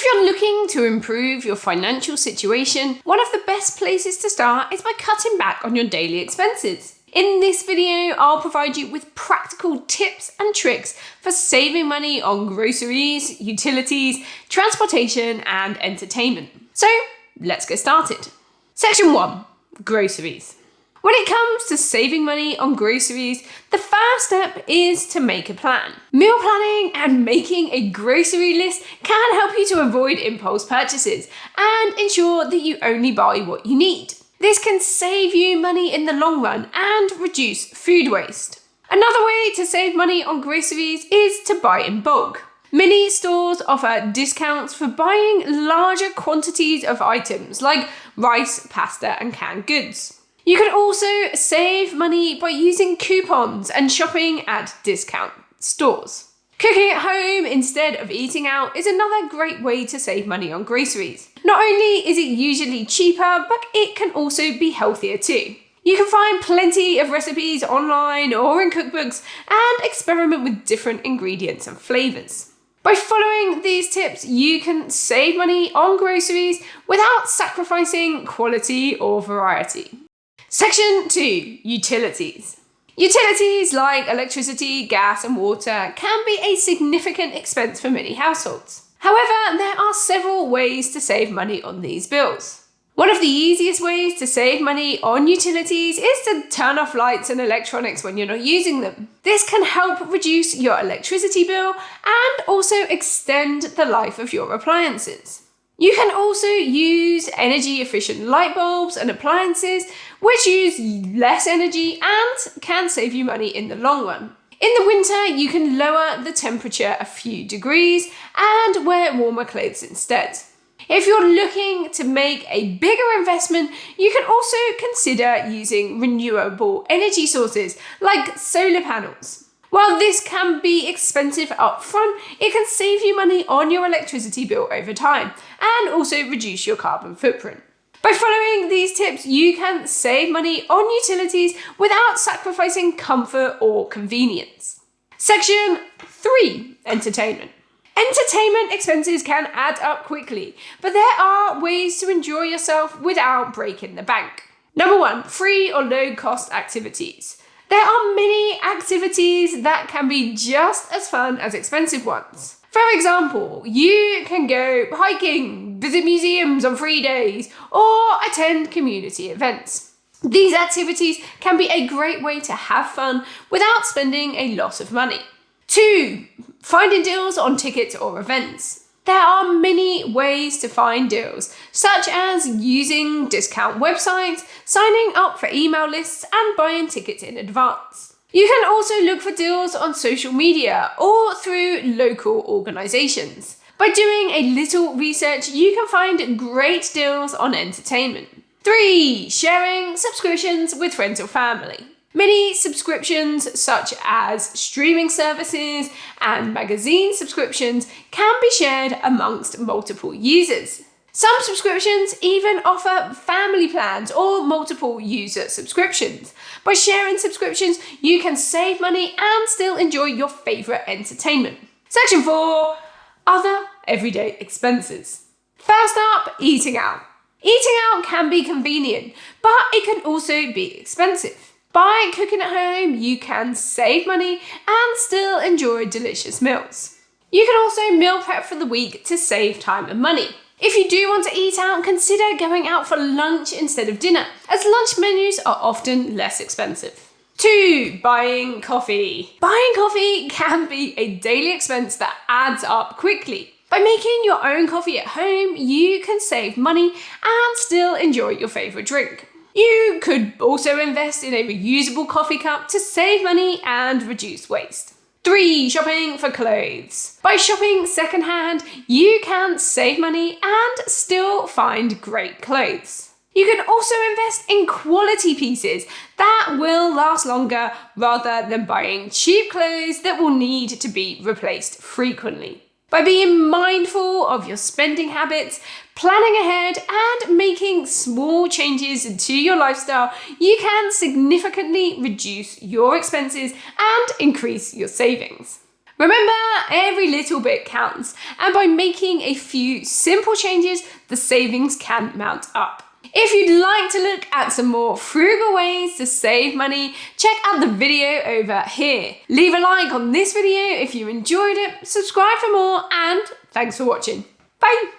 you're looking to improve your financial situation, one of the best places to start is by cutting back on your daily expenses. In this video, I'll provide you with practical tips and tricks for saving money on groceries, utilities, transportation, and entertainment. So let's get started. Section 1. Groceries. When it comes to saving money on groceries, the first step is to make a plan. Meal planning and making a grocery list can help you to avoid impulse purchases and ensure that you only buy what you need. This can save you money in the long run and reduce food waste. Another way to save money on groceries is to buy in bulk. Many stores offer discounts for buying larger quantities of items like rice, pasta, and canned goods. You can also save money by using coupons and shopping at discount stores. Cooking at home instead of eating out is another great way to save money on groceries. Not only is it usually cheaper, but it can also be healthier too. You can find plenty of recipes online or in cookbooks and experiment with different ingredients and flavors. By following these tips, you can save money on groceries without sacrificing quality or variety. Section 2. Utilities. Utilities like electricity, gas, and water can be a significant expense for many households. However, there are several ways to save money on these bills. One of the easiest ways to save money on utilities is to turn off lights and electronics when you're not using them. This can help reduce your electricity bill and also extend the life of your appliances. You can also use energy-efficient light bulbs and appliances which use less energy and can save you money in the long run. In the winter, you can lower the temperature a few degrees and wear warmer clothes instead. If you're looking to make a bigger investment, you can also consider using renewable energy sources like solar panels. While this can be expensive up front, it can save you money on your electricity bill over time and also reduce your carbon footprint. By following these tips, you can save money on utilities without sacrificing comfort or convenience. Section 3. Entertainment. Entertainment expenses can add up quickly, but there are ways to enjoy yourself without breaking the bank. Number 1. Free or low-cost activities. There are many activities that can be just as fun as expensive ones. For example, you can go hiking, visit museums on free days, or attend community events. These activities can be a great way to have fun without spending a lot of money. 2. Finding deals on tickets or events. There are many ways to find deals, such as using discount websites, signing up for email lists, and buying tickets in advance. You can also look for deals on social media or through local organizations. By doing a little research, you can find great deals on entertainment. 3. Sharing subscriptions with friends or family. Many subscriptions, such as streaming services and magazine subscriptions, can be shared amongst multiple users. Some subscriptions even offer family plans or multiple user subscriptions. By sharing subscriptions, you can save money and still enjoy your favorite entertainment. Section 4. Other everyday expenses. First up, eating out. Eating out can be convenient, but it can also be expensive. By cooking at home, you can save money and still enjoy delicious meals. You can also meal prep for the week to save time and money. If you do want to eat out, consider going out for lunch instead of dinner, as lunch menus are often less expensive. 2. Buying coffee. Buying coffee can be a daily expense that adds up quickly. By making your own coffee at home, you can save money and still enjoy your favorite drink. You could also invest in a reusable coffee cup to save money and reduce waste. 3. Shopping for clothes. By shopping secondhand, you can save money and still find great clothes. You can also invest in quality pieces that will last longer rather than buying cheap clothes that will need to be replaced frequently. By being mindful of your spending habits, planning ahead, and making small changes to your lifestyle, you can significantly reduce your expenses and increase your savings. Remember, every little bit counts, and by making a few simple changes, the savings can mount up. If you'd like to look at some more frugal ways to save money, check out the video over here. Leave a like on this video if you enjoyed it, subscribe for more, and thanks for watching. Bye!